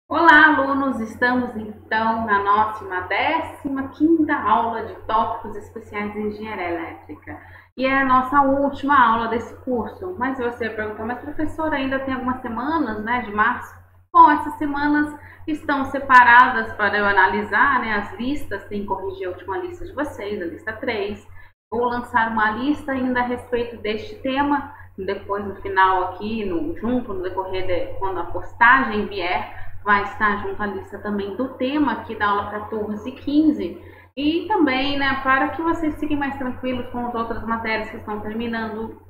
Olá, alunos! Estamos então na nossa 15ª aula de tópicos especiais de engenharia elétrica. E é a nossa última aula desse curso. Mas você pergunta, mas professora, ainda tem algumas semanas, né, de março? Bom, essas semanas estão separadas para eu analisar, né, as listas. Tem que corrigir a última lista de vocês, a lista 3. Vou lançar uma lista ainda a respeito deste tema, depois no final aqui, junto no decorrer quando a postagem vier, vai estar junto à lista também do tema aqui da aula 14 e 15. E também, né, para que vocês fiquem mais tranquilos com as outras matérias que estão terminando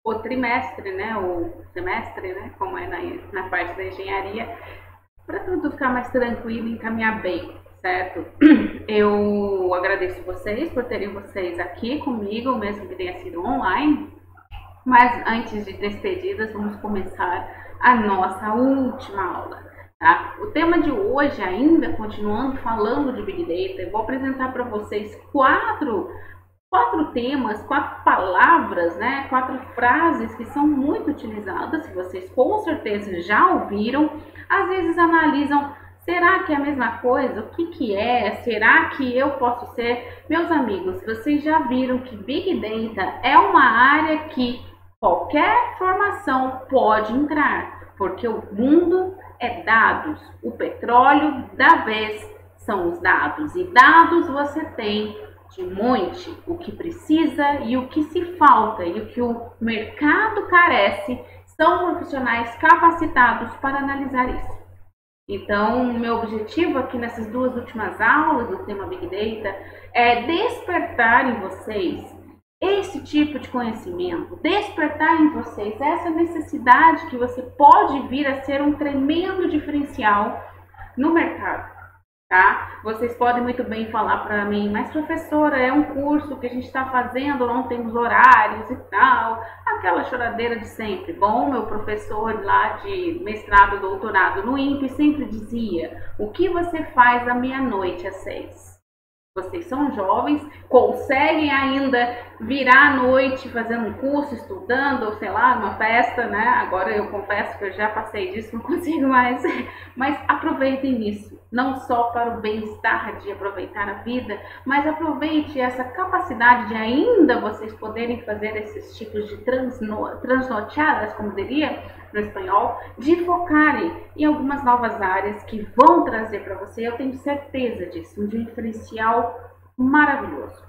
o trimestre, né, o semestre, né, como é na parte da engenharia, para tudo ficar mais tranquilo e encaminhar bem, certo? Eu agradeço vocês por terem vocês aqui comigo, mesmo que tenha sido online. Mas antes de despedidas, vamos começar a nossa última aula. Tá? O tema de hoje, ainda continuando falando de Big Data, eu vou apresentar para vocês quatro temas, 4 palavras, né? 4 frases que são muito utilizadas, que vocês com certeza já ouviram. Às vezes analisam, será que é a mesma coisa? O que é? Será que eu posso ser? Meus amigos, vocês já viram que Big Data é uma área que qualquer formação pode entrar, porque o mundo é dados. O petróleo da vez são os dados, e dados você tem de monte. O que precisa e o que se falta e o que o mercado carece são profissionais capacitados para analisar isso. Então, meu objetivo aqui nessas duas últimas aulas do tema Big Data é despertar em vocês esse tipo de conhecimento, despertar em vocês essa necessidade que você pode vir a ser um tremendo diferencial no mercado, tá? Vocês podem muito bem falar para mim, mas professora, é um curso que a gente está fazendo, não temos horários e tal, aquela choradeira de sempre. Bom, meu professor lá de mestrado, doutorado no INPE sempre dizia, o que você faz da meia-noite às 6? Vocês são jovens, conseguem ainda virar à noite fazendo um curso, estudando, ou sei lá, uma festa, né? Agora eu confesso que eu já passei disso, não consigo mais. Mas aproveitem isso, não só para o bem-estar de aproveitar a vida, mas aproveite essa capacidade de ainda vocês poderem fazer esses tipos de transnoteadas, como diria no espanhol, de focarem em algumas novas áreas que vão trazer para você, eu tenho certeza disso, um diferencial maravilhoso,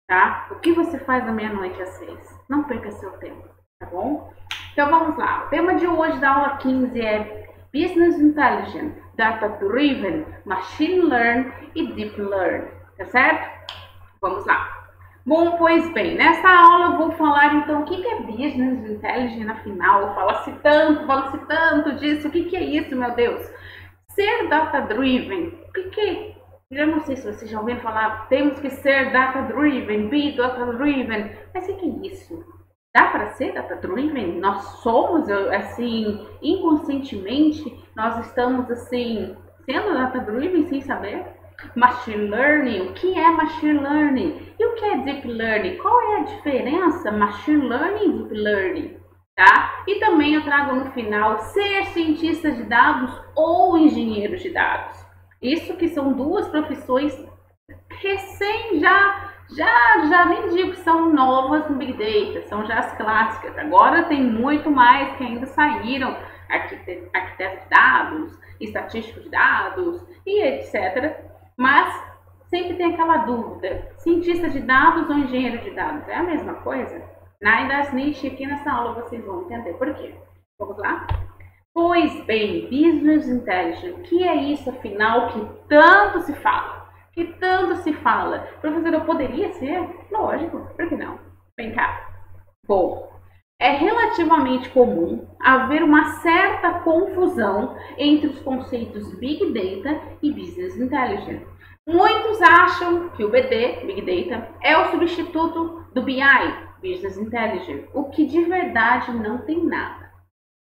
tá? O que você faz da meia-noite às 6? Não perca seu tempo, tá bom? Então vamos lá, o tema de hoje da aula 15 é Business Intelligence, Data Driven, Machine Learn e Deep Learn, tá certo? Vamos lá. Bom, pois bem, nessa aula eu vou falar então o que é Business Intelligence, afinal, fala-se tanto disso, o que é isso, meu Deus? Ser data-driven, eu não sei se vocês já ouviram falar, temos que ser data-driven, be data-driven, mas o que é isso? Dá para ser data-driven? Nós somos, assim, inconscientemente, nós estamos, assim, sendo data-driven sem saber? Machine Learning, o que é Machine Learning? E o que é Deep Learning? Qual é a diferença Machine Learning e Deep Learning? Tá? E também eu trago no final ser cientista de dados ou engenheiro de dados. Isso que são duas profissões recém já nem digo que são novas no Big Data, são já as clássicas. Agora tem muito mais que ainda saíram, arquiteto de dados, estatístico de dados e etc. Mas sempre tem aquela dúvida, cientista de dados ou engenheiro de dados? É a mesma coisa? Na Indasniche, aqui nessa aula vocês vão entender por quê. Vamos lá? Pois bem, Business Intelligence, o que é isso afinal que tanto se fala? Professor, eu poderia ser? Lógico, por que não? Vem cá. Bom, é relativamente comum haver uma certa confusão entre os conceitos Big Data e Business Intelligence. Muitos acham que o BD, Big Data, é o substituto do BI, Business Intelligence, o que de verdade não tem nada,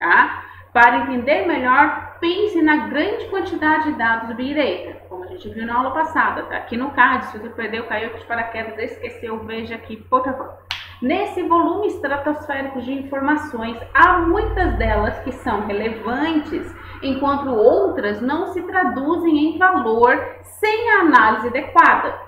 tá? Para entender melhor, pense na grande quantidade de dados do Big Data, como a gente viu na aula passada, tá aqui no card. Se você perdeu, caiu aqui de paraquedas, esqueceu, veja aqui, por favor. Nesse volume estratosférico de informações, há muitas delas que são relevantes, enquanto outras não se traduzem em valor sem a análise adequada.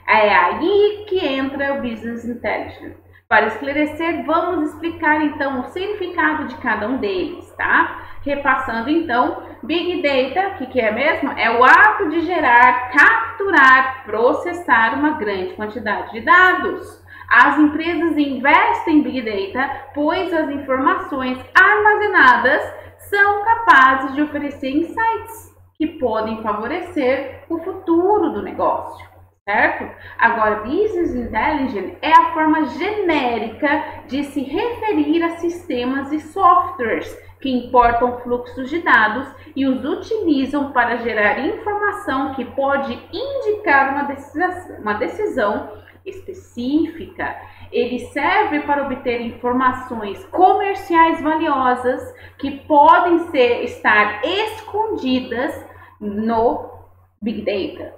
É aí que entra o Business Intelligence. Para esclarecer, vamos explicar então o significado de cada um deles, tá? Repassando então, Big Data, o que é mesmo? É o ato de gerar, capturar, processar uma grande quantidade de dados. As empresas investem em Big Data, pois as informações armazenadas são capazes de oferecer insights que podem favorecer o futuro do negócio, certo? Agora, Business Intelligence é a forma genérica de se referir a sistemas e softwares que importam fluxos de dados e os utilizam para gerar informação que pode indicar uma decisão específica. Ele serve para obter informações comerciais valiosas que podem estar escondidas no Big Data.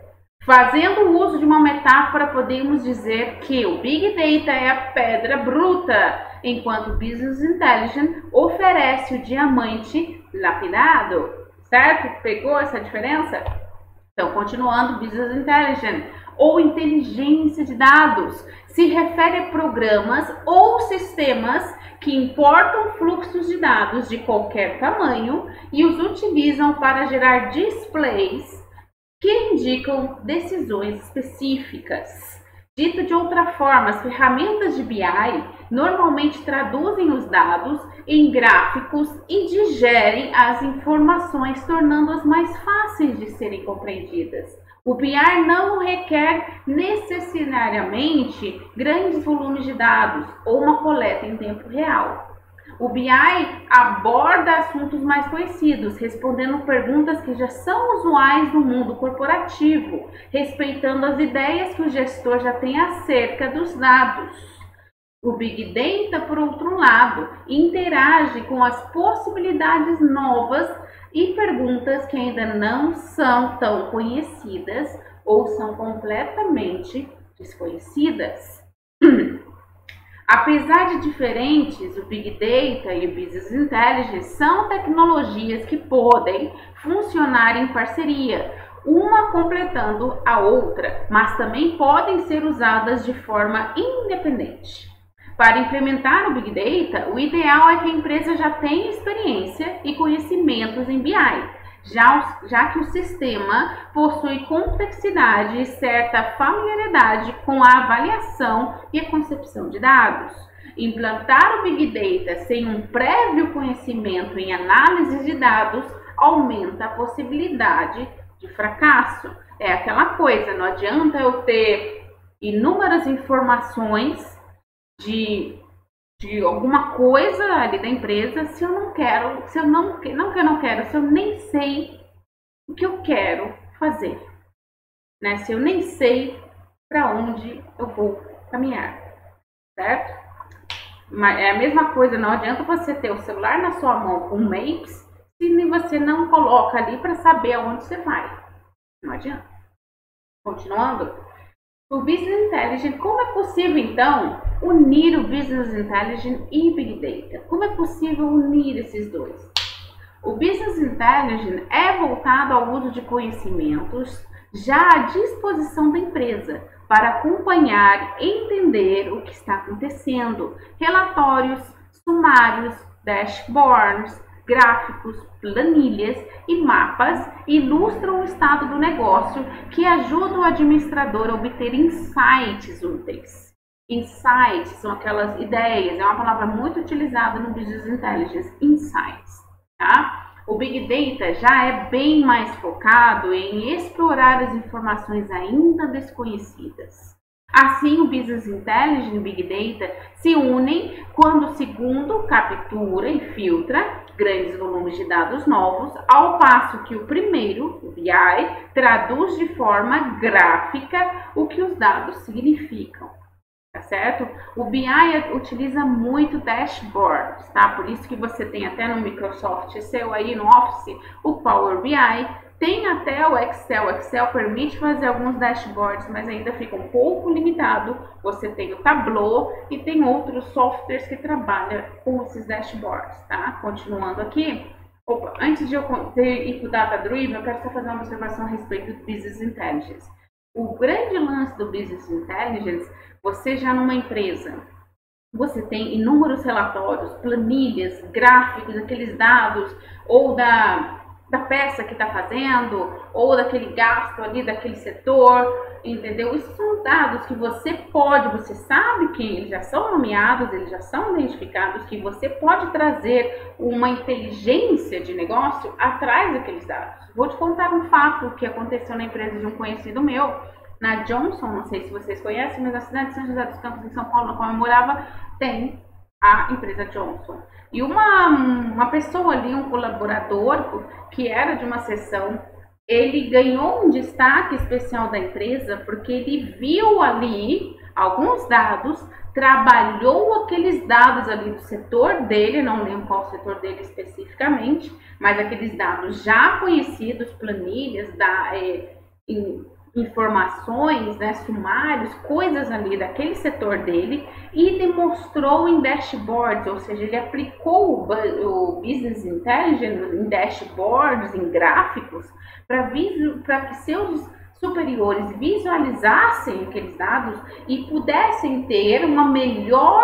Fazendo uso de uma metáfora, podemos dizer que o Big Data é a pedra bruta, enquanto o Business Intelligence oferece o diamante lapidado, certo? Pegou essa diferença? Então, continuando, Business Intelligence ou inteligência de dados se refere a programas ou sistemas que importam fluxos de dados de qualquer tamanho e os utilizam para gerar displays que indicam decisões específicas. Dito de outra forma, as ferramentas de BI normalmente traduzem os dados em gráficos e digerem as informações, tornando-as mais fáceis de serem compreendidas. O BI não requer necessariamente grandes volumes de dados ou uma coleta em tempo real. O BI aborda assuntos mais conhecidos, respondendo perguntas que já são usuais no mundo corporativo, respeitando as ideias que o gestor já tem acerca dos dados. O Big Data, por outro lado, interage com as possibilidades novas e perguntas que ainda não são tão conhecidas ou são completamente desconhecidas. Apesar de diferentes, o Big Data e o Business Intelligence são tecnologias que podem funcionar em parceria, uma completando a outra, mas também podem ser usadas de forma independente. Para implementar o Big Data, o ideal é que a empresa já tenha experiência e conhecimentos em BI, já que o sistema possui complexidade e certa familiaridade com a avaliação e a concepção de dados. Implantar o Big Data sem um prévio conhecimento em análise de dados aumenta a possibilidade de fracasso. É aquela coisa, não adianta eu ter inúmeras informações de alguma coisa ali da empresa se eu não quero, se eu nem sei o que eu quero fazer, né? Se eu nem sei para onde eu vou caminhar, certo? Mas é a mesma coisa, não adianta você ter o celular na sua mão com Maps se você não coloca ali para saber aonde você vai. Não adianta. Continuando. O Business Intelligence, como é possível então unir o Business Intelligence e Big Data? Como é possível unir esses dois? O Business Intelligence é voltado ao uso de conhecimentos já à disposição da empresa para acompanhar e entender o que está acontecendo. Relatórios, sumários, dashboards, gráficos, planilhas e mapas ilustram o estado do negócio que ajudam o administrador a obter insights úteis. Insights são aquelas ideias, é uma palavra muito utilizada no Business Intelligence, insights, tá? O Big Data já é bem mais focado em explorar as informações ainda desconhecidas. Assim, o Business Intelligence e o Big Data se unem quando o segundo captura e filtra grandes volumes de dados novos, ao passo que o primeiro, o BI, traduz de forma gráfica o que os dados significam, tá certo? O BI utiliza muito dashboards, tá? Por isso que você tem até no Microsoft seu aí no Office o Power BI, Tem até o Excel. O Excel permite fazer alguns dashboards, mas ainda fica um pouco limitado. Você tem o Tableau e tem outros softwares que trabalham com esses dashboards, tá? Continuando aqui. Opa, antes de eu ir para o Data Driven, eu quero só fazer uma observação a respeito do Business Intelligence. O grande lance do Business Intelligence, você já numa empresa, você tem inúmeros relatórios, planilhas, gráficos, aqueles dados, ou da peça que está fazendo, ou daquele gasto ali, daquele setor, entendeu? Isso são dados que você sabe que eles já são nomeados, eles já são identificados, que você pode trazer uma inteligência de negócio atrás daqueles dados. Vou te contar um fato que aconteceu na empresa de um conhecido meu, na Johnson, não sei se vocês conhecem, mas na cidade de São José dos Campos, em São Paulo, na qual eu morava, tem a empresa Johnson. E uma pessoa ali, um colaborador que era de uma seção, ele ganhou um destaque especial da empresa porque ele viu ali alguns dados, trabalhou aqueles dados ali do setor dele, não lembro qual setor dele especificamente, mas aqueles dados já conhecidos, planilhas, informações, né, sumários, coisas ali daquele setor dele e demonstrou em dashboards, ou seja, ele aplicou o Business Intelligence em dashboards, em gráficos, para que seus superiores visualizassem aqueles dados e pudessem ter uma melhor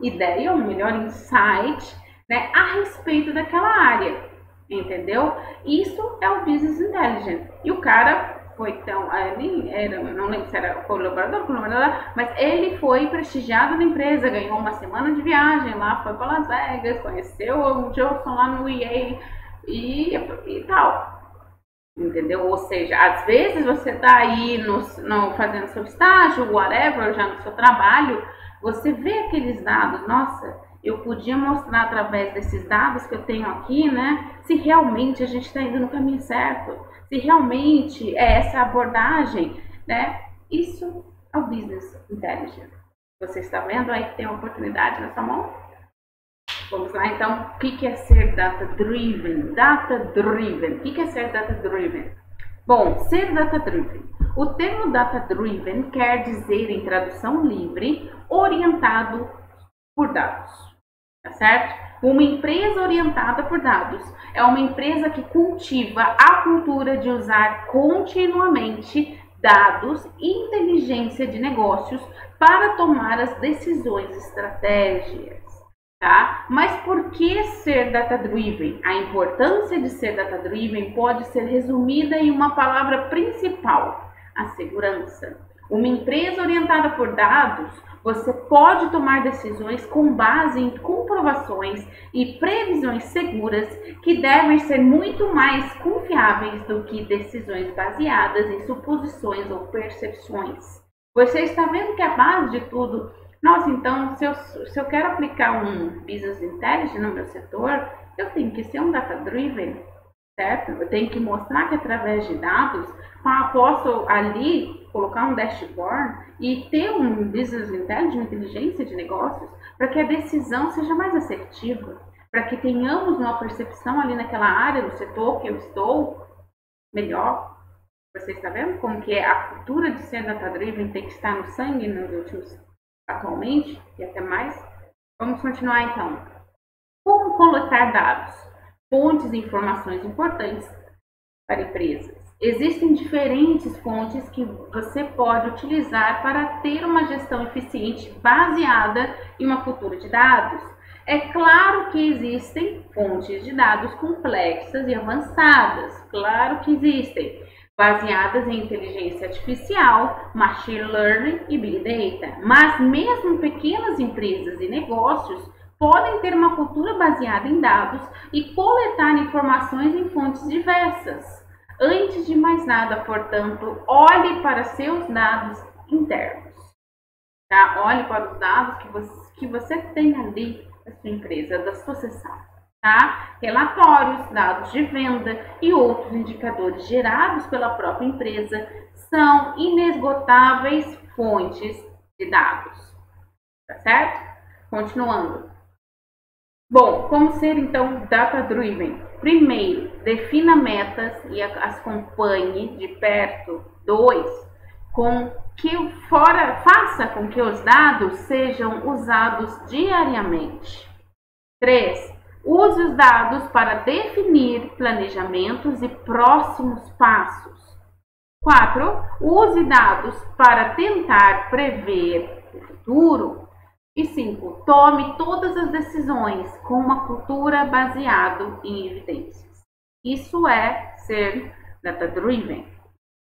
ideia, um melhor insight, né, a respeito daquela área, entendeu? Isso é o Business Intelligence. E o cara foi tão, ele era, não lembro se era colaborador, mas ele foi prestigiado na empresa, ganhou uma semana de viagem lá, foi para Las Vegas, conheceu o Johnson lá no EA e tal, entendeu? Ou seja, às vezes você tá aí fazendo seu estágio, whatever, já no seu trabalho, você vê aqueles dados, nossa, eu podia mostrar através desses dados que eu tenho aqui, né, se realmente a gente está indo no caminho certo, se realmente é essa abordagem, né? Isso é o Business Intelligence. Você está vendo aí que tem uma oportunidade na sua mão? Vamos lá, então. O que é ser data-driven? Data-driven. O que é ser data-driven? Bom, ser data-driven. O termo data-driven quer dizer, em tradução livre, orientado por dados. Tá certo? Uma empresa orientada por dados é uma empresa que cultiva a cultura de usar continuamente dados e inteligência de negócios para tomar as decisões estratégicas, tá? Mas por que ser data-driven? A importância de ser data-driven pode ser resumida em uma palavra principal: a segurança. Uma empresa orientada por dados, você pode tomar decisões com base em comprovações e previsões seguras que devem ser muito mais confiáveis do que decisões baseadas em suposições ou percepções. Você está vendo que a base de tudo, nossa, então se eu quero aplicar um Business Intelligence no meu setor, eu tenho que ser um data-driven, certo? Eu tenho que mostrar que através de dados, eu posso ali colocar um dashboard e ter um Business Intelligence, uma inteligência de negócios, para que a decisão seja mais assertiva, para que tenhamos uma percepção ali naquela área, no setor que eu estou, melhor. Você está vendo como que a cultura de ser data-driven tem que estar no sangue nos últimos, atualmente, e até mais? Vamos continuar então. Como coletar dados? Fontes e informações importantes para empresas. Existem diferentes fontes que você pode utilizar para ter uma gestão eficiente baseada em uma cultura de dados. É claro que existem fontes de dados complexas e avançadas, claro que existem, baseadas em inteligência artificial, machine learning e big data. Mas mesmo pequenas empresas e negócios podem ter uma cultura baseada em dados e coletar informações em fontes diversas. Antes de mais nada, portanto, olhe para seus dados internos. Tá? Olhe para os dados que você tem ali da sua empresa, da sua seção. Tá? Relatórios, dados de venda e outros indicadores gerados pela própria empresa são inesgotáveis fontes de dados. Tá certo? Continuando. Bom, como ser então data-driven? Primeiro, defina metas e as acompanhe de perto. 2, faça com que os dados sejam usados diariamente. 3, use os dados para definir planejamentos e próximos passos. 4, use dados para tentar prever o futuro. E 5, tome todas as decisões com uma cultura baseada em evidências. Isso é ser data-driven,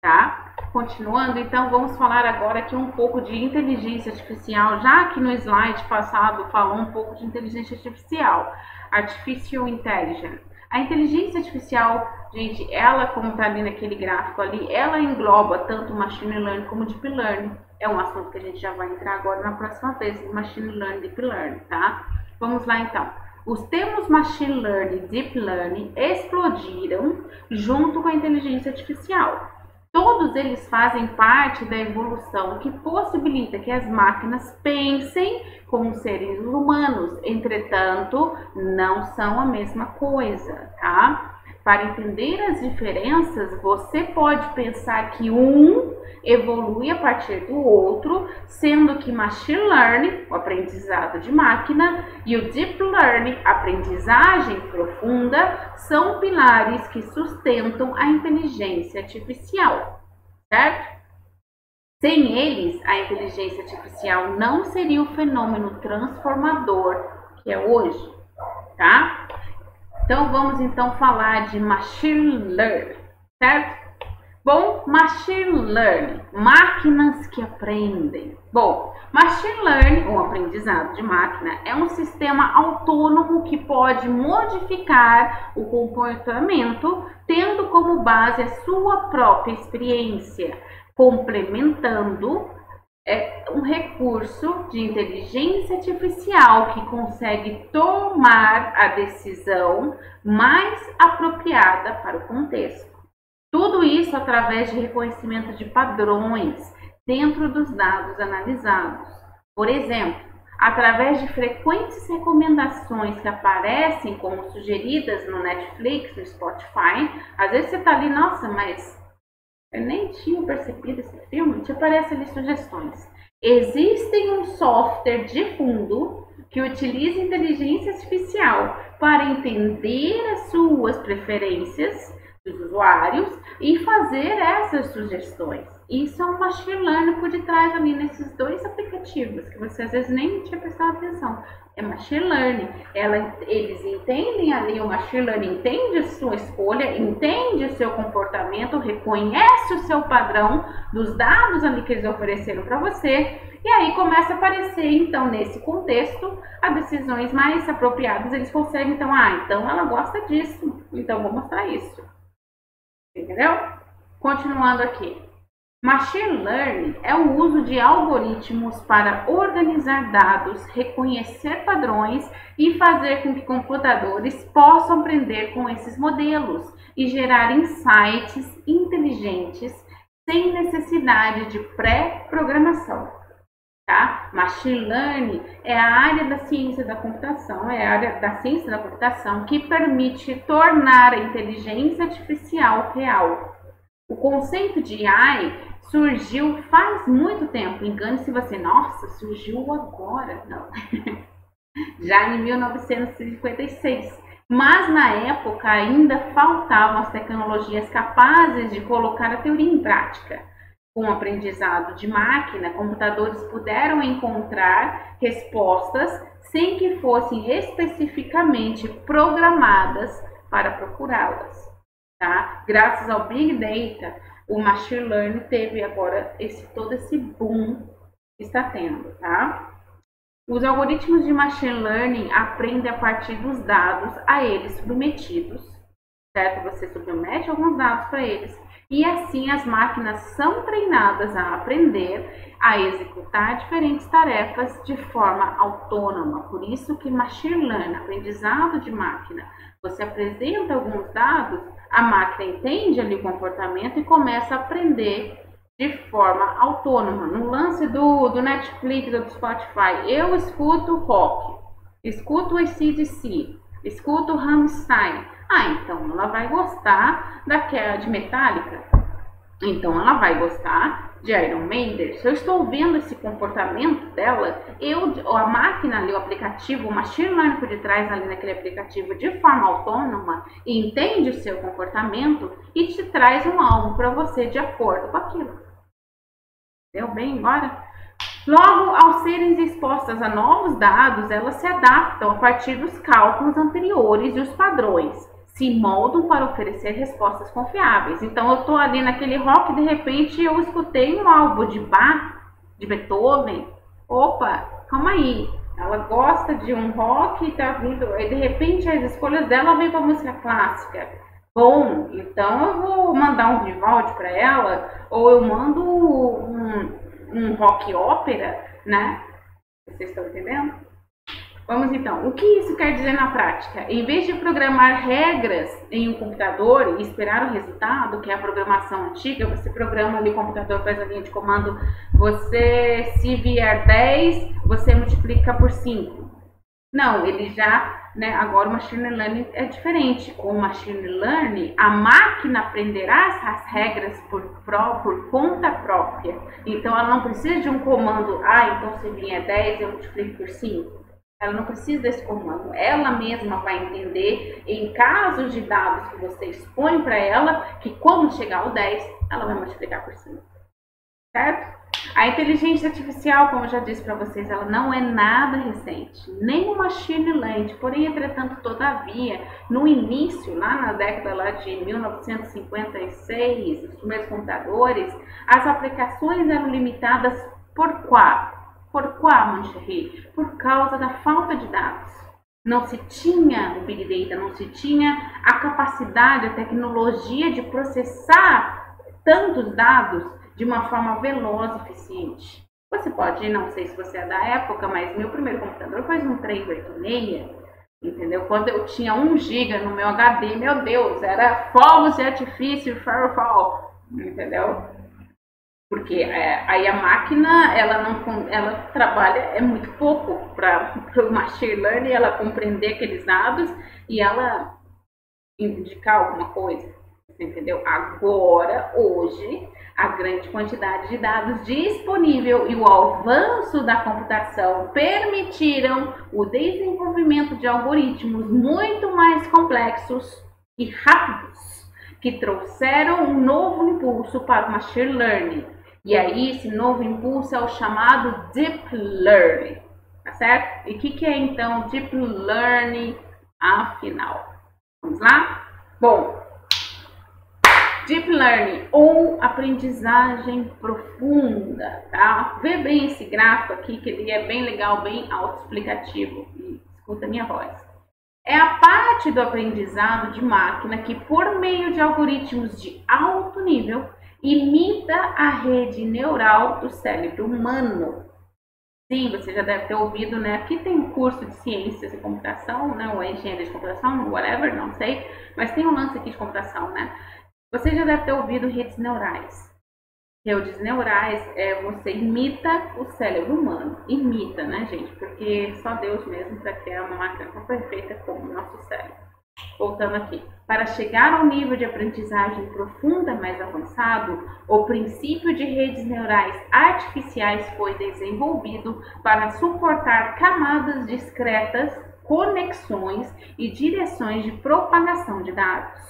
tá? Continuando, então, vamos falar agora aqui um pouco de inteligência artificial, já que no slide passado falou um pouco de inteligência artificial, Artificial Intelligence. A inteligência artificial, gente, ela, como está ali naquele gráfico ali, ela engloba tanto Machine Learning como Deep Learning. É um assunto que a gente já vai entrar agora na próxima vez, Machine Learning e Deep Learning, tá? Vamos lá, então. Os termos Machine Learning e Deep Learning explodiram junto com a inteligência artificial. Todos eles fazem parte da evolução que possibilita que as máquinas pensem como seres humanos. Entretanto, não são a mesma coisa, tá? Para entender as diferenças, você pode pensar que um evolui a partir do outro, sendo que Machine Learning, o aprendizado de máquina, e o Deep Learning, aprendizagem profunda, são pilares que sustentam a inteligência artificial, certo? Sem eles, a inteligência artificial não seria o fenômeno transformador que é hoje, tá? Então, vamos então falar de Machine Learning, certo? Bom, Machine Learning, máquinas que aprendem. Bom, Machine Learning, ou aprendizado de máquina, é um sistema autônomo que pode modificar o comportamento, tendo como base a sua própria experiência, complementando um recurso de inteligência artificial que consegue tomar a decisão mais apropriada para o contexto. Tudo isso através de reconhecimento de padrões dentro dos dados analisados. Por exemplo, através de frequentes recomendações que aparecem como sugeridas no Netflix, no Spotify. Às vezes você está ali, nossa, mas eu nem tinha percebido esse filme, te aparecem ali sugestões. Existem um software de fundo que utiliza inteligência artificial para entender as suas preferências dos usuários e fazer essas sugestões. Isso é um machine learning por detrás ali nesses dois aplicativos que você às vezes nem tinha prestado atenção. É machine learning. Eles entendem ali, o machine learning entende a sua escolha, entende o seu comportamento, reconhece o seu padrão dos dados ali que eles ofereceram para você. E aí começa a aparecer, então, nesse contexto, as decisões mais apropriadas. Eles conseguem, então, então ela gosta disso, então vou mostrar isso. Entendeu? Continuando aqui. Machine Learning é o uso de algoritmos para organizar dados, reconhecer padrões e fazer com que computadores possam aprender com esses modelos e gerar insights inteligentes sem necessidade de pré-programação. Tá? Machine Learning é a área da ciência da computação, que permite tornar a inteligência artificial real. O conceito de AI surgiu faz muito tempo. Engane-se você, nossa, surgiu agora. Não. Já em 1956. Mas na época ainda faltavam as tecnologias capazes de colocar a teoria em prática. Com o aprendizado de máquina, computadores puderam encontrar respostas sem que fossem especificamente programadas para procurá-las. Tá? Graças ao Big Data, o Machine Learning teve agora todo esse boom que está tendo. Tá? Os algoritmos de Machine Learning aprendem a partir dos dados a eles submetidos. Certo? Você submete alguns dados para eles. E assim as máquinas são treinadas a aprender, a executar diferentes tarefas de forma autônoma. Por isso que Machine Learning, aprendizado de máquina, você apresenta alguns dados, a máquina entende ali o comportamento e começa a aprender de forma autônoma. No lance do Netflix ou do Spotify, eu escuto rock, escuto o AC/DC, escuto o Rammstein. Ah, então ela vai gostar de Metallica. Então ela vai gostar de Iron Maiden. Se eu estou vendo esse comportamento dela, a máquina ali, o aplicativo, o machine learning por detrás ali naquele aplicativo de forma autônoma, entende o seu comportamento e te traz um alvo para você de acordo com aquilo. Deu bem agora? Logo, ao serem expostas a novos dados, elas se adaptam a partir dos cálculos anteriores e os padrões se moldam para oferecer respostas confiáveis. Então, eu estou ali naquele rock, de repente eu escutei um álbum de Bach, de Beethoven. Opa, calma aí. Ela gosta de um rock e tá vindo, e de repente as escolhas dela vêm para música clássica. Bom, então eu vou mandar um Vivaldi para ela, ou eu mando um rock ópera, né? Vocês estão entendendo? Vamos então, o que isso quer dizer na prática? Em vez de programar regras em um computador e esperar o resultado, que é a programação antiga, você programa ali, o computador faz a linha de comando, se vier 10, você multiplica por 5. Não, ele já, né, agora o Machine Learning é diferente. Com o Machine Learning, a máquina aprenderá essas regras por conta própria. Então, ela não precisa de um comando, então se vier 10, eu multiplico por 5. Ela não precisa desse comando. Ela mesma vai entender, em casos de dados que você expõe para ela, que quando chegar o 10, ela vai multiplicar por 5. Certo? A inteligência artificial, como eu já disse para vocês, ela não é nada recente, nem o machine learning. Porém, entretanto, todavia, no início, lá na década lá de 1956, os primeiros computadores, as aplicações eram limitadas por quê? Por causa da falta de dados. Não se tinha o Big Data, não se tinha a capacidade, a tecnologia de processar tantos dados de uma forma veloz e eficiente. Você pode, não sei se você é da época, mas meu primeiro computador foi um 386, entendeu? Quando eu tinha 1 GB no meu HD, meu Deus, era fogos de artifício, firewall, entendeu? Porque aí a máquina, ela trabalha muito pouco para o machine learning, ela compreender aqueles dados e ela indicar alguma coisa, entendeu? Agora, hoje, a grande quantidade de dados disponível e o avanço da computação permitiram o desenvolvimento de algoritmos muito mais complexos e rápidos, que trouxeram um novo impulso para o machine learning. E aí, esse novo impulso é o chamado Deep Learning, tá certo? E o que é então Deep Learning, afinal? Vamos lá? Bom, Deep Learning ou aprendizagem profunda, tá? Vê bem esse gráfico aqui, que ele é bem legal, bem autoexplicativo. E escuta a minha voz. É a parte do aprendizado de máquina que, por meio de algoritmos de alto nível, imita a rede neural do cérebro humano. Sim, você já deve ter ouvido, né? Aqui tem um curso de ciências e computação, né? Ou engenharia de computação, whatever, não sei. Mas tem um lance aqui de computação, né? Você já deve ter ouvido redes neurais. Redes neurais você imita o cérebro humano. Imita, né, gente? Porque só Deus mesmo para criar uma máquina tão perfeita como o nosso cérebro. Voltando aqui. Para chegar ao nível de aprendizagem profunda mais avançado, o princípio de redes neurais artificiais foi desenvolvido para suportar camadas discretas, conexões e direções de propagação de dados.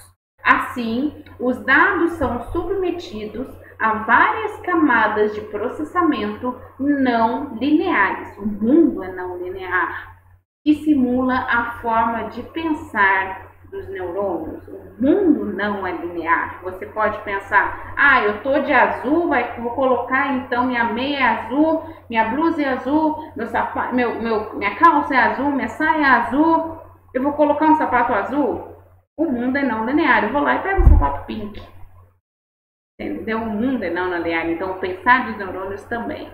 Assim, os dados são submetidos a várias camadas de processamento não lineares. O mundo é não linear, que simula a forma de pensar dos neurônios. O mundo não é linear. Você pode pensar, eu tô de azul, vou colocar então minha meia é azul, minha blusa é azul, minha calça é azul, minha saia é azul, eu vou colocar um sapato azul. O mundo é não linear. Eu vou lá e pego um sapato pink. Entendeu? O mundo é não linear. Então, o pensar dos neurônios também.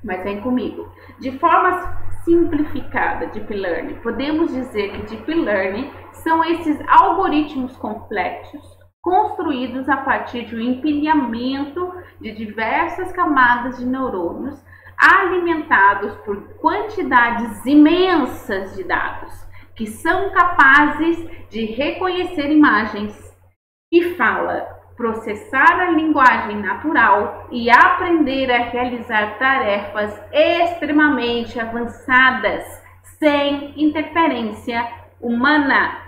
Mas vem comigo. De forma simplificada, Deep Learning, podemos dizer que Deep Learning são esses algoritmos complexos construídos a partir de um empilhamento de diversas camadas de neurônios alimentados por quantidades imensas de dados que são capazes de reconhecer imagens e fala, processar a linguagem natural e aprender a realizar tarefas extremamente avançadas, sem interferência humana.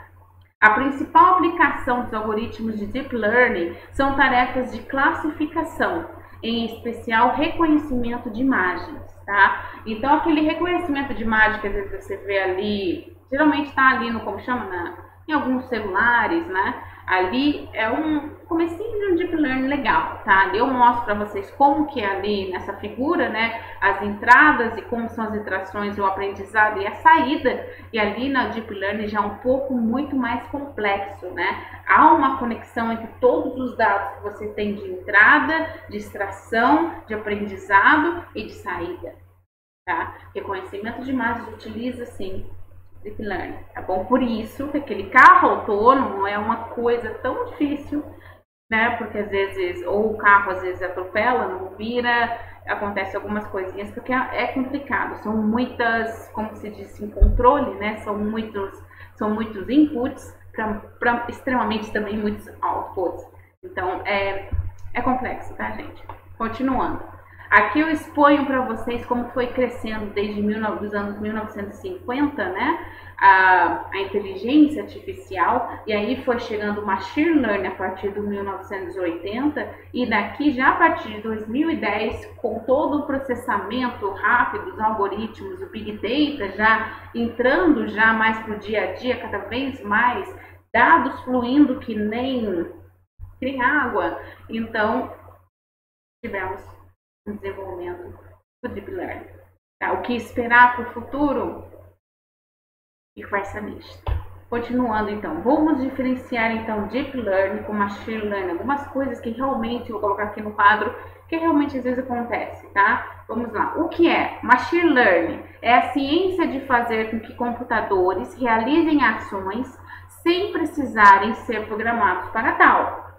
A principal aplicação dos algoritmos de Deep Learning são tarefas de classificação, em especial reconhecimento de imagens, tá? Então, aquele reconhecimento de imagem que às vezes você vê ali, geralmente está ali no, como chama, em alguns celulares, né? Ali é um comecinho de um Deep Learning legal, tá? Ali eu mostro para vocês como que é ali nessa figura, né? As entradas e como são as interações, o aprendizado e a saída. E ali na Deep Learning já é um pouco muito mais complexo, né? Há uma conexão entre todos os dados que você tem de entrada, de extração, de aprendizado e de saída, tá? Reconhecimento de imagens utiliza, sim, Deep Learning, tá bom? Por isso que aquele carro autônomo é uma coisa tão difícil, né? Porque às vezes, ou o carro às vezes atropela, não vira, acontece algumas coisinhas, porque é complicado. São muitas, como se diz, em controle, né? São muitos inputs para extremamente também muitos outputs. Então, é complexo, tá, gente? Continuando. Aqui eu exponho para vocês como foi crescendo desde os anos 1950, né? A inteligência artificial, e aí foi chegando o Machine Learning a partir de 1980, e daqui já a partir de 2010, com todo o processamento rápido dos algoritmos, o Big Data já entrando já mais para o dia a dia, cada vez mais, dados fluindo que nem água. Então, tivemos um desenvolvimento do Deep Learning. Tá? O que esperar para o futuro? E vai ser nisto. Continuando, então, vamos diferenciar então Deep Learning com Machine Learning. Algumas coisas que realmente, vou colocar aqui no quadro, que realmente às vezes acontece, tá? Vamos lá. O que é? Machine Learning é a ciência de fazer com que computadores realizem ações sem precisarem ser programados para tal.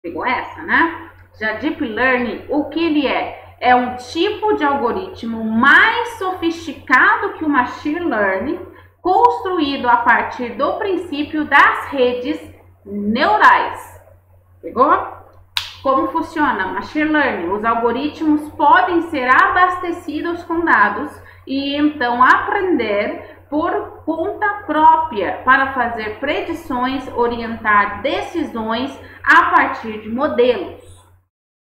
Pegou essa, né? Já Deep Learning, o que ele é? É um tipo de algoritmo mais sofisticado que o Machine Learning, construído a partir do princípio das redes neurais. Pegou? Como funciona? Machine Learning. Os algoritmos podem ser abastecidos com dados e então aprender por conta própria para fazer predições, orientar decisões a partir de modelos,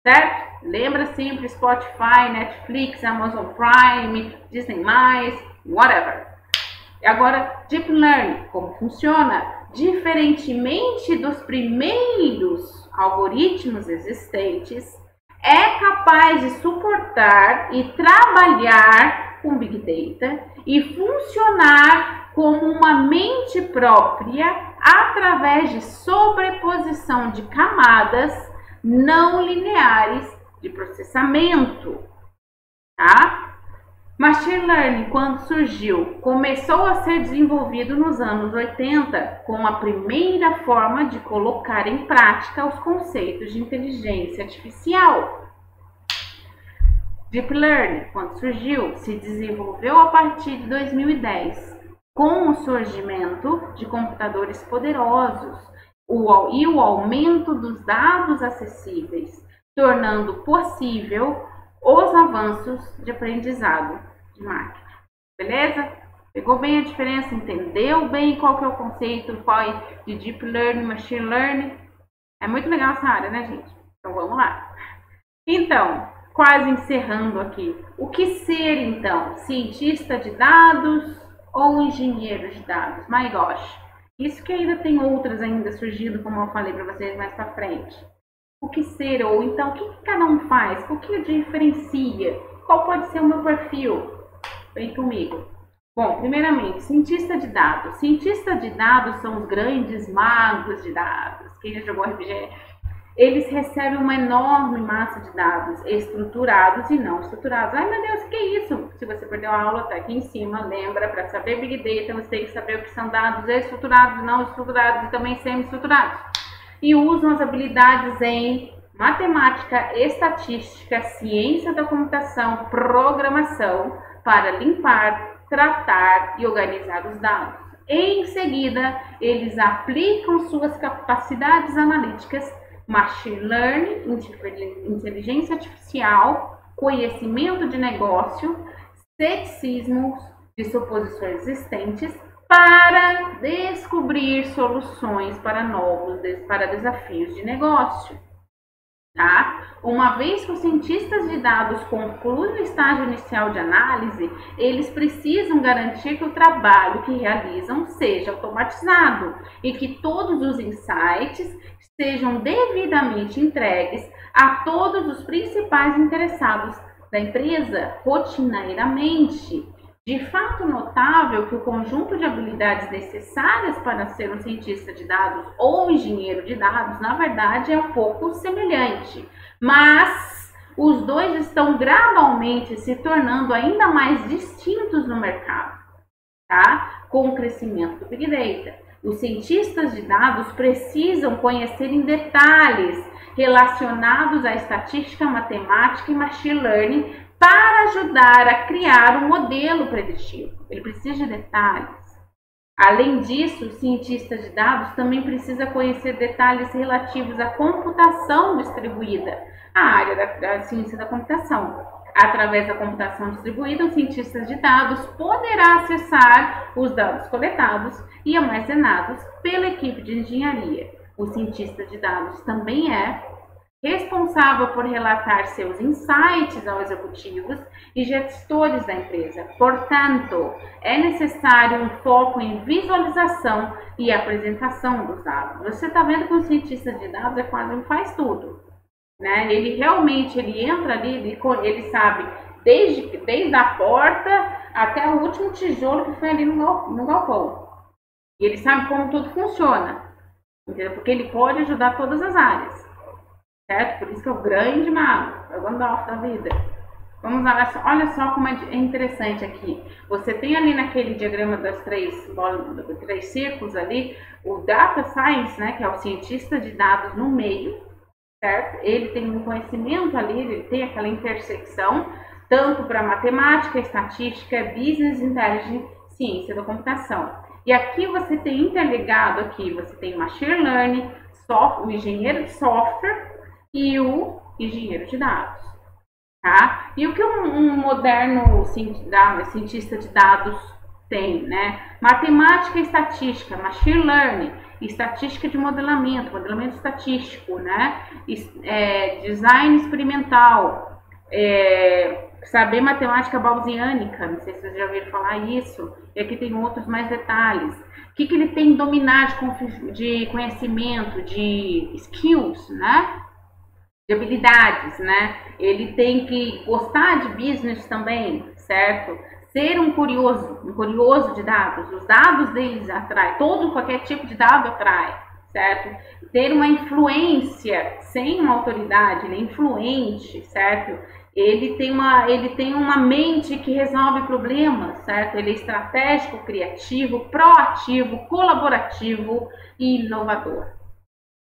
certo? Lembra sempre Spotify, Netflix, Amazon Prime, Disney+, whatever. Agora, Deep Learning, como funciona? Diferentemente dos primeiros algoritmos existentes, é capaz de suportar e trabalhar com Big Data e funcionar como uma mente própria através de sobreposição de camadas não lineares de processamento, tá? Machine Learning, quando surgiu, começou a ser desenvolvido nos anos 80 com a primeira forma de colocar em prática os conceitos de inteligência artificial. Deep Learning, quando surgiu, se desenvolveu a partir de 2010, com o surgimento de computadores poderosos e o aumento dos dados acessíveis, tornando possível os avanços de aprendizado de máquina. Beleza? Pegou bem a diferença? Entendeu bem qual que é o conceito de Deep Learning, Machine Learning? É muito legal essa área, né, gente? Então, vamos lá. Então, quase encerrando aqui. O que ser, então? Cientista de dados ou engenheiro de dados? My gosh. Isso que ainda tem outras ainda surgindo, como eu falei para vocês mais para frente. O que ser, ou então, o que cada um faz? O que diferencia? Qual pode ser o meu perfil? Vem comigo. Bom, primeiramente, cientista de dados. Cientista de dados são os grandes magos de dados. Quem já jogou RPG? Eles recebem uma enorme massa de dados estruturados e não estruturados. Ai, meu Deus, o que é isso? Se você perdeu a aula, tá aqui em cima. Lembra, para saber Big Data, você tem que saber o que são dados estruturados, não estruturados e também semi-estruturados. E usam as habilidades em matemática, estatística, ciência da computação, programação para limpar, tratar e organizar os dados. Em seguida, eles aplicam suas capacidades analíticas, machine learning, inteligência artificial, conhecimento de negócio, ceticismo de suposições existentes para descobrir soluções para desafios de negócio. Tá? Uma vez que os cientistas de dados concluem o estágio inicial de análise, eles precisam garantir que o trabalho que realizam seja automatizado e que todos os insights sejam devidamente entregues a todos os principais interessados da empresa rotineiramente. De fato notável que o conjunto de habilidades necessárias para ser um cientista de dados ou engenheiro de dados, na verdade, é um pouco semelhante, mas os dois estão gradualmente se tornando ainda mais distintos no mercado, tá? Com o crescimento do Big Data. Os cientistas de dados precisam conhecer em detalhes relacionados à estatística, matemática e machine learning para ajudar a criar um modelo preditivo. Ele precisa de detalhes. Além disso, o cientista de dados também precisa conhecer detalhes relativos à computação distribuída, a área da ciência da computação. Através da computação distribuída, o cientista de dados poderá acessar os dados coletados e armazenados pela equipe de engenharia. O cientista de dados também é responsável por relatar seus insights aos executivos e gestores da empresa. Portanto, é necessário um foco em visualização e apresentação dos dados. Você está vendo que o cientista de dados é quase um faz tudo, né? Ele realmente entra ali, ele sabe desde a porta até o último tijolo que foi ali no galpão. E ele sabe como tudo funciona, entendeu? Porque ele pode ajudar todas as áreas. Certo? Por isso que é o grande mago, é o Gandalf da vida. Vamos lá, olha só como é interessante aqui. Você tem ali naquele diagrama dos três círculos ali, o Data Science, né, que é o cientista de dados no meio, certo? Ele tem um conhecimento ali, ele tem aquela intersecção, tanto para matemática, estatística, business intelligence, ciência da computação. E aqui você tem interligado aqui, você tem machine learning, o engenheiro de software, e o engenheiro de dados, tá? E o que um moderno cientista de dados tem, né? Matemática e estatística, machine learning, estatística de modelamento estatístico, né? Design experimental, saber matemática gaussiânica, não sei se vocês já ouviram falar isso, e aqui tem outros mais detalhes. O que ele tem que dominar de conhecimento, de skills, né? De habilidades, né? Ele tem que gostar de business também, certo? Ser um curioso de dados. Os dados deles atraem, qualquer tipo de dado atrai, certo? Ter uma influência sem uma autoridade, ele é influente, certo? Ele tem uma mente que resolve problemas, certo? Ele é estratégico, criativo, proativo, colaborativo e inovador.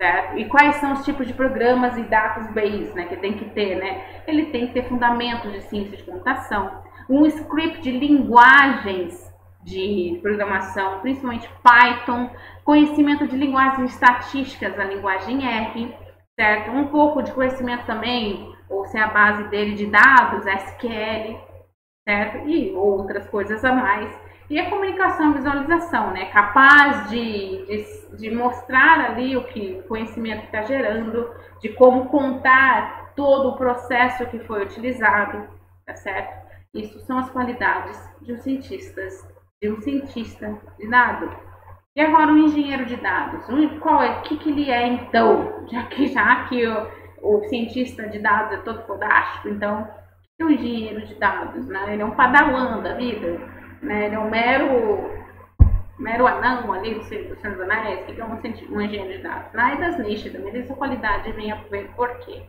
Certo? E quais são os tipos de programas e database, né, que tem que ter, né? Ele tem que ter fundamentos de ciência de computação, um script de linguagens de programação, principalmente Python, conhecimento de linguagens estatísticas, a linguagem R, certo? Um pouco de conhecimento também, ou se é a base dele de dados, SQL, certo? E outras coisas a mais. E a comunicação e visualização, né? Capaz de mostrar ali o conhecimento está gerando, de como contar todo o processo que foi utilizado, tá certo? Isso são as qualidades de um cientista de dados. E agora o engenheiro de dados. O que ele é então? Já que o cientista de dados é todo fodástico, então o que é um engenheiro de dados, né? Ele é um padawan da vida. Né? Ele é um mero anão ali do Senhor dos Anéis, que é um engenheiro de dados. Na área das nichas, mas essa qualidade vem a ver por quê?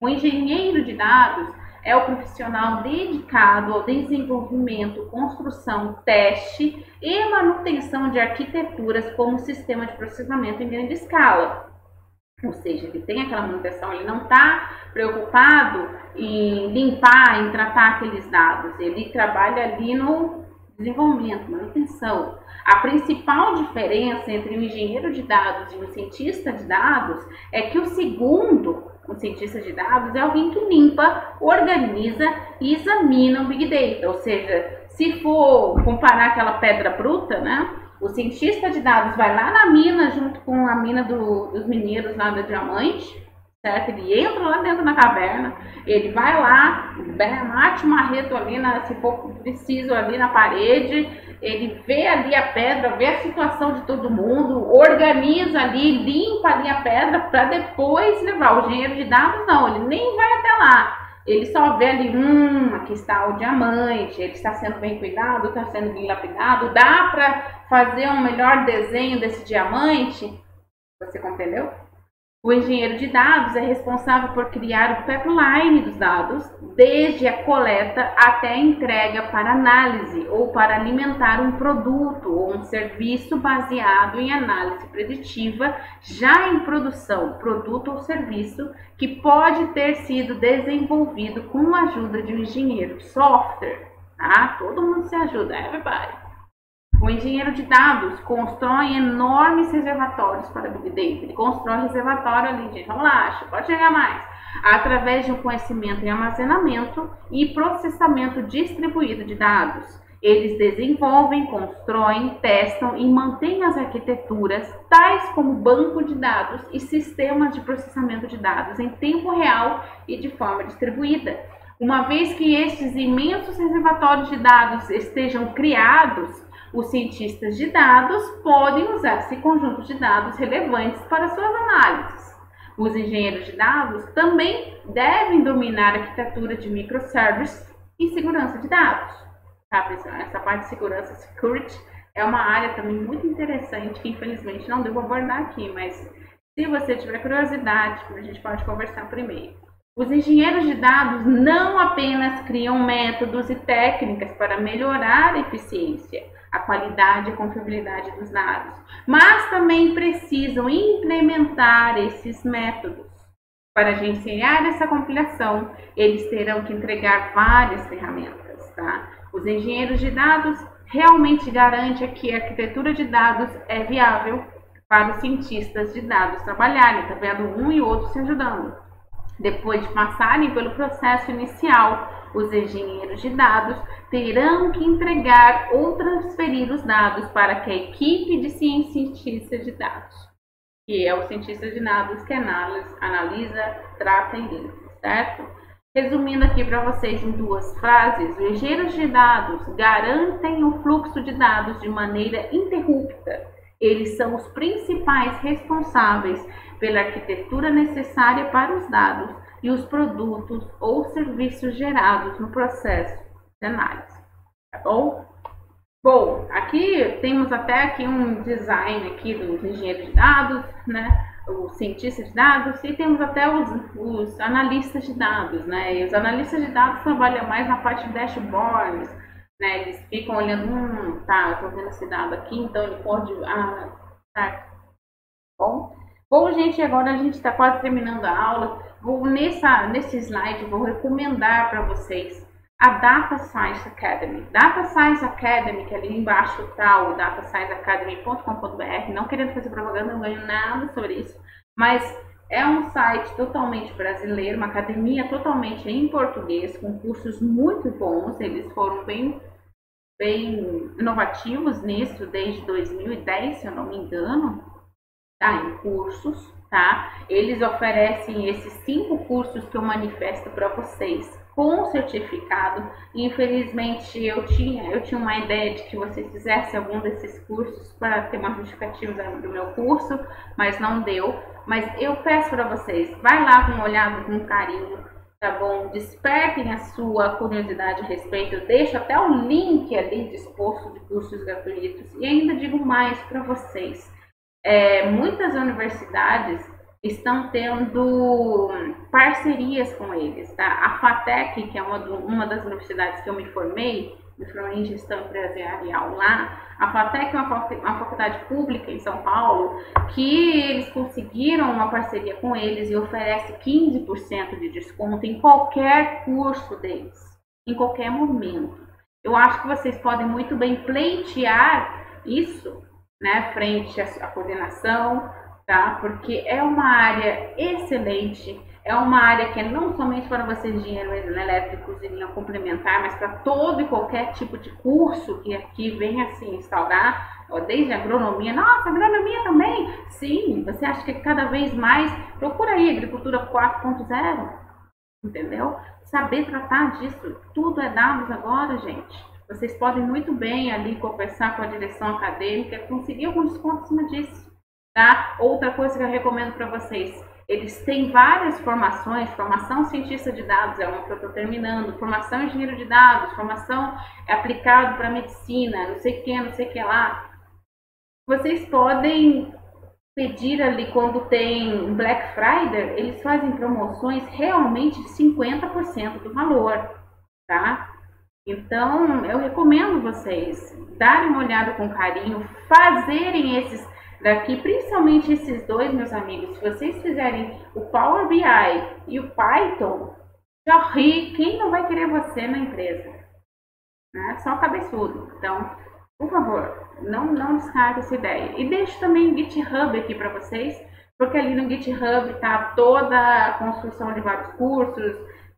O engenheiro de dados é o profissional dedicado ao desenvolvimento, construção, teste e manutenção de arquiteturas como sistema de processamento em grande escala. Ou seja, ele tem aquela manutenção, ele não está preocupado em limpar, em tratar aqueles dados. Ele trabalha ali no desenvolvimento, manutenção. A principal diferença entre um engenheiro de dados e um cientista de dados é que o cientista de dados é alguém que limpa, organiza e examina o Big Data. Ou seja, se for comparar aquela pedra bruta, né? O cientista de dados vai lá na mina, junto com a mina dos mineiros lá do diamante, certo? Ele entra lá dentro da caverna, ele vai lá, bate o marreto ali, se for preciso, ali na parede, ele vê ali a pedra, vê a situação de todo mundo, organiza ali, limpa ali a pedra para depois levar. O engenheiro de dados não, ele nem vai até lá. Ele só vê ali, aqui está o diamante, ele está sendo bem cuidado, está sendo bem lapidado, dá para fazer um melhor desenho desse diamante? Você compreendeu? O engenheiro de dados é responsável por criar o pipeline dos dados, desde a coleta até a entrega para análise ou para alimentar um produto ou um serviço baseado em análise preditiva já em produção, produto ou serviço que pode ter sido desenvolvido com a ajuda de um engenheiro de software. Tá? Todo mundo se ajuda, everybody. O engenheiro de dados constrói enormes reservatórios para Big Data. Ele constrói reservatório ali, gente, relaxa, pode chegar mais. Através de um conhecimento em armazenamento e processamento distribuído de dados. Eles desenvolvem, constroem, testam e mantêm as arquiteturas, tais como banco de dados e sistemas de processamento de dados em tempo real e de forma distribuída. Uma vez que estes imensos reservatórios de dados estejam criados, os cientistas de dados podem usar esse conjunto de dados relevantes para suas análises. Os engenheiros de dados também devem dominar a arquitetura de microservices e segurança de dados. Tá, pessoal? Essa parte de segurança, security, é uma área também muito interessante que infelizmente não devo abordar aqui, mas se você tiver curiosidade, a gente pode conversar primeiro. Os engenheiros de dados não apenas criam métodos e técnicas para melhorar a eficiência, a qualidade e a confiabilidade dos dados, mas também precisam implementar esses métodos. Para gerenciar essa compilação, eles terão que entregar várias ferramentas. Tá? Os engenheiros de dados realmente garantem que a arquitetura de dados é viável para os cientistas de dados trabalharem, tá vendo? Um e outro se ajudando. Depois de passarem pelo processo inicial, os engenheiros de dados terão que entregar ou transferir os dados para que a equipe de cientistas de dados, que é o cientista de dados que analisa, trata e limpa, certo? Resumindo aqui para vocês em duas frases, os engenheiros de dados garantem o fluxo de dados de maneira ininterrupta. Eles são os principais responsáveis pela arquitetura necessária para os dados e os produtos ou serviços gerados no processo de análise. Tá bom? Bom, aqui temos até aqui um design aqui dos engenheiros de dados, né? Os cientistas de dados, e temos até os analistas de dados, né? E os analistas de dados trabalham mais na parte de dashboards, né? Eles ficam olhando, tá, eu tô vendo esse dado aqui, então ele pode, tá bom, gente, agora a gente está quase terminando a aula. Nesse slide, vou recomendar para vocês a Data Science Academy. Data Science Academy, que ali embaixo está o datascienceacademy.com.br. Não querendo fazer propaganda, não ganho nada sobre isso, mas é um site totalmente brasileiro, uma academia totalmente em português, com cursos muito bons. Eles foram bem inovativos nisso desde 2010, se eu não me engano, tá? Em cursos, tá? Eles oferecem esses 5 cursos que eu manifesto para vocês com certificado. Infelizmente eu tinha uma ideia de que vocês fizessem algum desses cursos para ter uma justificativa do meu curso, mas não deu. Mas eu peço para vocês, vai lá com uma olhada, com carinho, tá bom? Despertem a sua curiosidade a respeito. Eu deixo até o link ali disposto de cursos gratuitos. E ainda digo mais para vocês. Muitas universidades estão tendo parcerias com eles, tá? A FATEC, que é uma das universidades que eu me formei em gestão empresarial lá, a FATEC é uma faculdade pública em São Paulo, que eles conseguiram uma parceria com eles e oferece 15% de desconto em qualquer curso deles, em qualquer momento. Eu acho que vocês podem muito bem pleitear isso, né, frente à coordenação, tá? Porque é uma área excelente, é uma área que é não somente para vocês engenheiros elétricos em linha complementar, mas para todo e qualquer tipo de curso que aqui venha se instaurar, desde agronomia. Nossa, agronomia também? Sim, você acha que cada vez mais, procura aí agricultura 4.0, entendeu? Saber tratar disso, tudo é dados agora, gente. Vocês podem muito bem ali conversar com a direção acadêmica e conseguir algum desconto em cima disso, tá? Outra coisa que eu recomendo para vocês, eles têm várias formações, formação cientista de dados é uma que eu estou terminando, formação engenheiro de dados, formação aplicado para medicina, não sei o que, não sei o que lá. Vocês podem pedir ali quando tem Black Friday, eles fazem promoções realmente de 50% do valor, tá? Então, eu recomendo vocês darem uma olhada com carinho, fazerem esses daqui, principalmente esses dois, meus amigos. Se vocês fizerem o Power BI e o Python, já ri, quem não vai querer você na empresa? Né? Só cabeçudo. Então, por favor, não descarte essa ideia. E deixo também o GitHub aqui para vocês, porque ali no GitHub está toda a construção de vários cursos,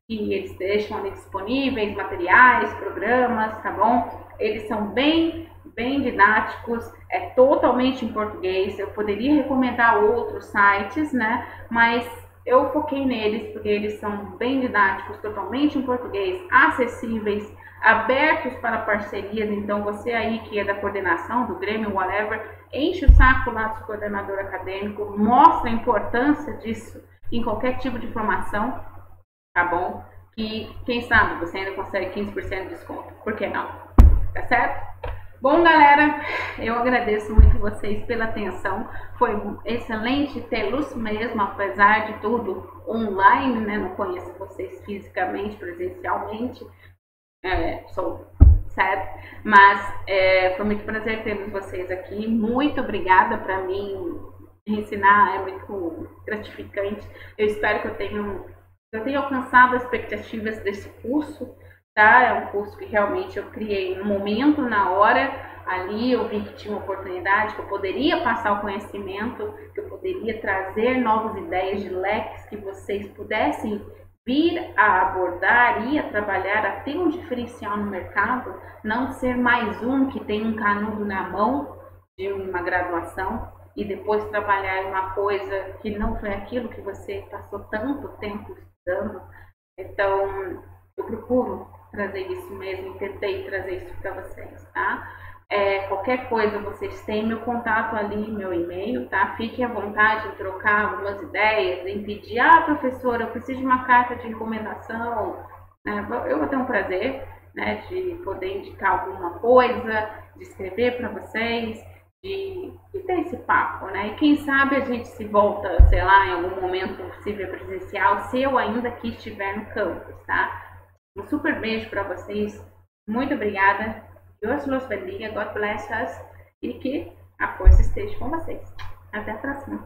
que eles deixam ali disponíveis, materiais, programas, tá bom? Eles são bem didáticos, é totalmente em português. Eu poderia recomendar outros sites, né? Mas eu foquei neles porque eles são bem didáticos, totalmente em português, acessíveis, abertos para parcerias. Então você aí que é da coordenação, do Grêmio, whatever, enche o saco lá do seu coordenador acadêmico, mostra a importância disso em qualquer tipo de formação, tá bom? Que quem sabe você ainda consegue 15% de desconto, por que não? Tá certo? Bom, galera, eu agradeço muito vocês pela atenção. Foi excelente tê-los mesmo, apesar de tudo online, né? Não conheço vocês fisicamente, presencialmente. Sou certo, mas foi muito prazer termos vocês aqui. Muito obrigada. Para mim, ensinar é muito gratificante. Eu espero que eu tenha alcançado as expectativas desse curso. Tá? É um curso que realmente eu criei no momento, na hora, ali eu vi que tinha uma oportunidade, que eu poderia passar o conhecimento, que eu poderia trazer novas ideias de leques que vocês pudessem vir a abordar e a trabalhar, a ter um diferencial no mercado, não ser mais um que tem um canudo na mão de uma graduação e depois trabalhar em uma coisa que não foi aquilo que você passou tanto tempo estudando. Então, eu procuro trazer isso mesmo e tentei trazer isso para vocês, tá? Qualquer coisa, vocês têm meu contato ali, meu e-mail, tá? Fiquem à vontade em trocar algumas ideias, em pedir, professora, eu preciso de uma carta de recomendação, né? Eu vou ter um prazer, né, de poder indicar alguma coisa, de escrever para vocês, de ter esse papo, né? E quem sabe a gente se volta, sei lá, em algum momento, se ver presencial, se eu ainda aqui estiver no campus, tá? Um super beijo para vocês. Muito obrigada. Deus los bendiga. God bless us. E que a força esteja com vocês. Até a próxima.